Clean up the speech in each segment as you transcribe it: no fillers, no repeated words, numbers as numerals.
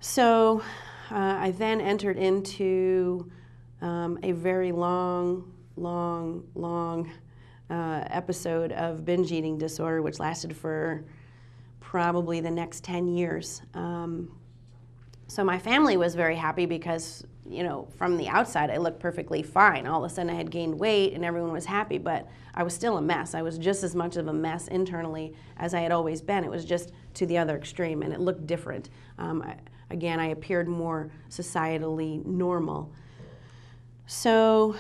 So I then entered into a very long episode of binge eating disorder, which lasted for probably the next 10 years. So my family was very happy because, you know, from the outside I looked perfectly fine. All of a sudden I had gained weight and everyone was happy, but I was still a mess. I was just as much of a mess internally as I had always been. It was just to the other extreme, and it looked different. Again, I appeared more societally normal. So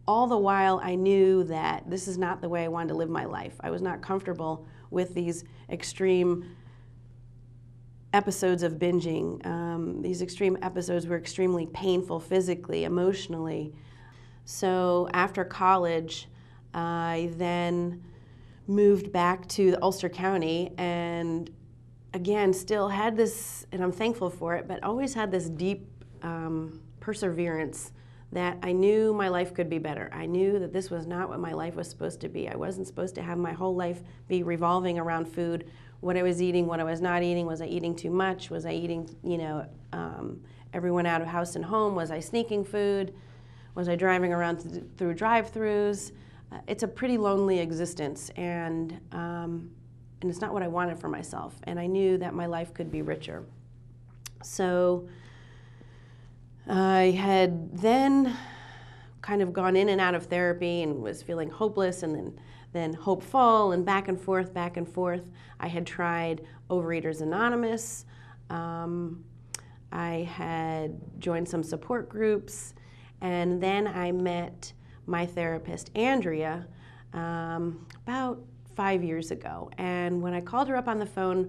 all the while I knew that this is not the way I wanted to live my life. I was not comfortable with these extreme episodes of binging. These extreme episodes were extremely painful physically, emotionally. So after college, I then moved back to Ulster County, and again, still had this, and I'm thankful for it, but always had this deep perseverance that I knew my life could be better. I knew that this was not what my life was supposed to be. I wasn't supposed to have my whole life be revolving around food, what I was eating, what I was not eating. Was I eating too much? Was I eating, you know, everyone out of house and home? Was I sneaking food? Was I driving around through drive-thrus? It's a pretty lonely existence, and it's not what I wanted for myself. And I knew that my life could be richer. So I had then kind of gone in and out of therapy and was feeling hopeless, and then hopeful, and back and forth, back and forth. I had tried Overeaters Anonymous. I had joined some support groups, and then I met my therapist, Andrea, about 5 years ago. And when I called her up on the phone,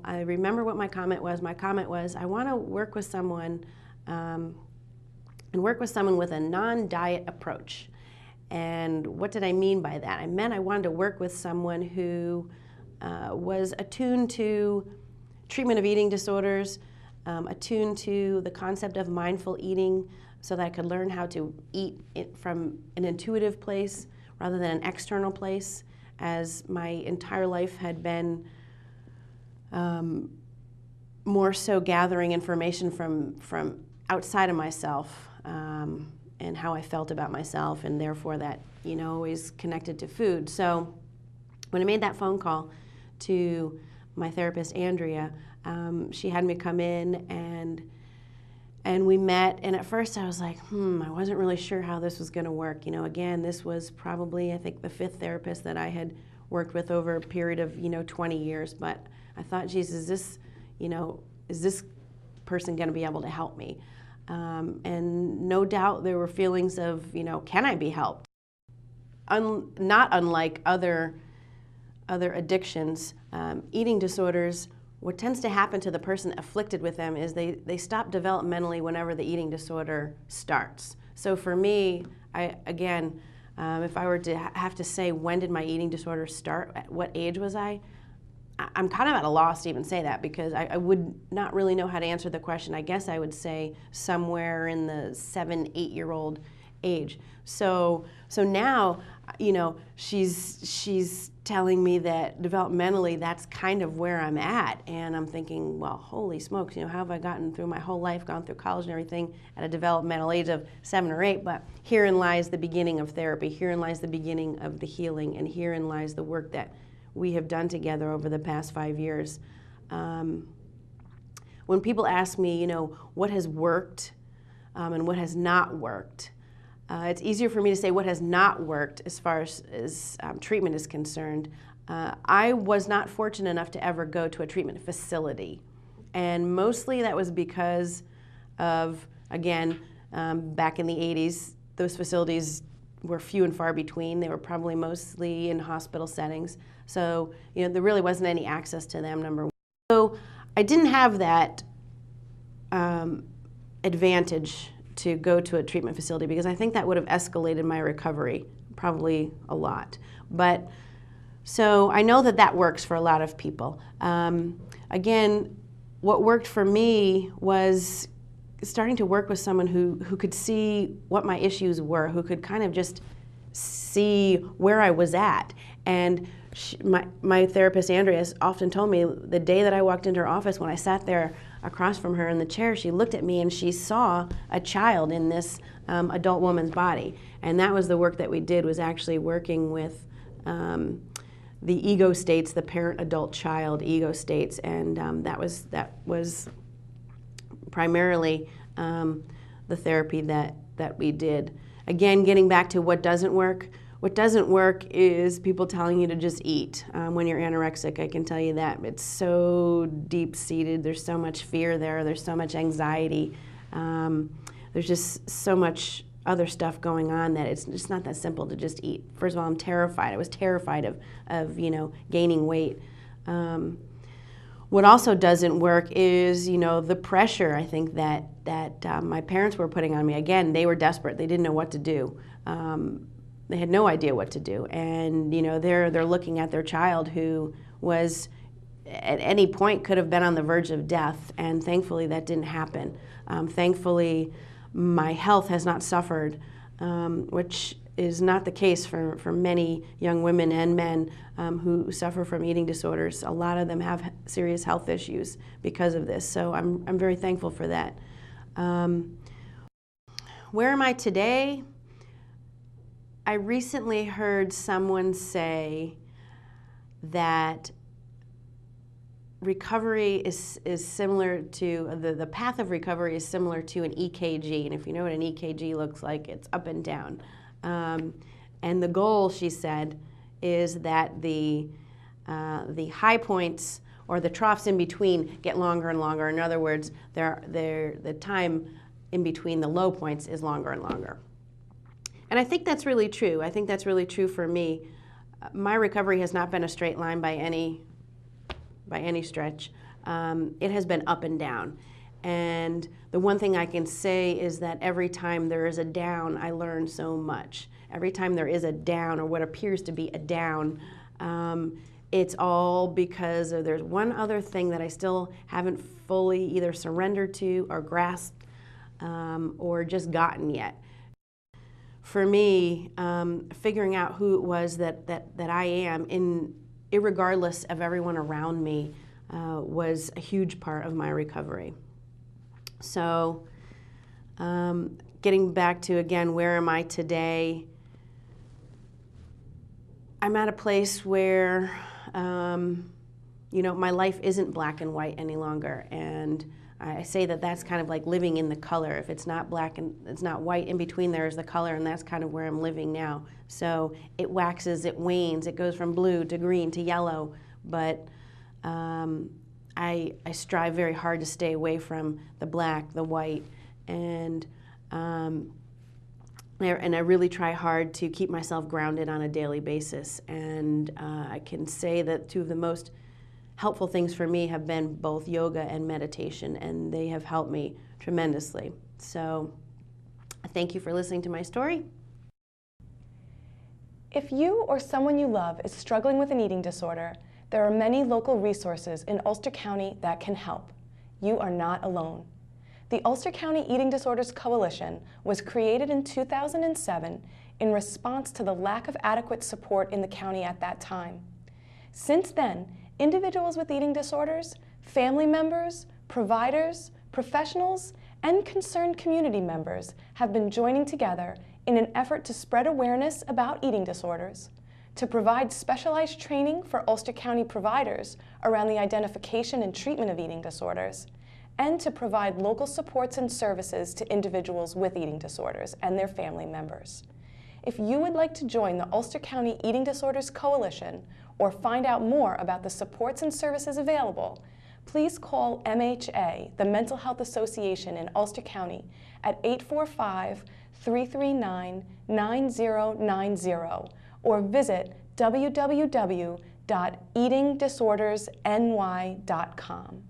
I remember what my comment was. My comment was, I want to work with someone and work with someone with a non-diet approach. And what did I mean by that? I meant I wanted to work with someone who was attuned to treatment of eating disorders, attuned to the concept of mindful eating, so that I could learn how to eat it from an intuitive place rather than an external place, as my entire life had been more so gathering information from outside of myself, and how I felt about myself, and therefore that, you know, always connected to food. So when I made that phone call to my therapist, Andrea, she had me come in, and we met, and at first I was like, I wasn't really sure how this was going to work. You know, again, this was probably, I think, the 5th therapist that I had worked with over a period of, 20 years, but I thought, geez, is this person going to be able to help me? And no doubt there were feelings of, can I be helped? Not unlike other addictions, eating disorders, what tends to happen to the person afflicted with them is they stop developmentally whenever the eating disorder starts. So for me, if I were to have to say when did my eating disorder start, at what age was I'm kind of at a loss to even say that, because I would not really know how to answer the question. I guess I would say somewhere in the 7-8-year-old age. So now, she's telling me that developmentally that's kind of where I'm at, and I'm thinking, well, holy smokes, how have I gotten through my whole life, gone through college and everything at a developmental age of 7 or 8? But herein lies the beginning of therapy. Herein lies the beginning of the healing, and herein lies the work that we have done together over the past 5 years. When people ask me, what has worked and what has not worked, it's easier for me to say what has not worked as far as treatment is concerned. I was not fortunate enough to ever go to a treatment facility. And mostly that was because of, again, back in the 80s, those facilities were few and far between. They were probably mostly in hospital settings. So, there really wasn't any access to them, number one. So I didn't have that advantage to go to a treatment facility, because I think that would have escalated my recovery probably a lot. But so I know that works for a lot of people. Again, what worked for me was starting to work with someone who could see what my issues were, who could kind of just see where I was at, and my therapist, Andrea, has often told me the day that I walked into her office, when I sat there across from her in the chair, she looked at me and she saw a child in this adult woman's body. And that was the work that we did, was actually working with the ego states, the parent-adult-child ego states, and that was primarily the therapy that we did. Again, getting back to what doesn't work. What doesn't work is people telling you to just eat when you're anorexic. I can tell you that. It's so deep-seated. There's so much fear there. There's so much anxiety. There's just so much other stuff going on that it's just not that simple to just eat. First of all, I'm terrified. I was terrified of gaining weight. What also doesn't work is, the pressure, I think, that my parents were putting on me. Again, they were desperate. They didn't know what to do. They had no idea what to do. And, they're looking at their child who was, at any point, could have been on the verge of death. And thankfully, that didn't happen. Thankfully, my health has not suffered, which is not the case for many young women and men who suffer from eating disorders. A lot of them have serious health issues because of this, so I'm very thankful for that. Where am I today? I recently heard someone say that recovery is similar to, the path of recovery is similar to an EKG, and if you know what an EKG looks like, it's up and down. And the goal, she said, is that the high points or the troughs in between get longer and longer. In other words, the time in between the low points is longer and longer. And I think that's really true. I think that's really true for me. My recovery has not been a straight line by any stretch. It has been up and down. And the one thing I can say is that every time there is a down, I learn so much. Every time there is a down, or what appears to be a down, it's all because there's one other thing that I still haven't fully either surrendered to or grasped or just gotten yet. For me, figuring out who it was that I am, irregardless of everyone around me, was a huge part of my recovery. So getting back to, again, where am I today? I'm at a place where, my life isn't black and white any longer. And I say that that's kind of like living in the color. If it's not black and it's not white, in between there is the color, and that's kind of where I'm living now. So it waxes, it wanes, it goes from blue to green to yellow, but I strive very hard to stay away from the black, the white, and I really try hard to keep myself grounded on a daily basis. And I can say that two of the most helpful things for me have been both yoga and meditation, and they have helped me tremendously. So thank you for listening to my story. If you or someone you love is struggling with an eating disorder, there are many local resources in Ulster County that can help. You are not alone. The Ulster County Eating Disorders Coalition was created in 2007 in response to the lack of adequate support in the county at that time. Since then, individuals with eating disorders, family members, providers, professionals, and concerned community members have been joining together in an effort to spread awareness about eating disorders, to provide specialized training for Ulster County providers around the identification and treatment of eating disorders, and to provide local supports and services to individuals with eating disorders and their family members. If you would like to join the Ulster County Eating Disorders Coalition or find out more about the supports and services available, please call MHA, the Mental Health Association in Ulster County, at 845-339-9090 or visit www.eatingdisordersny.com.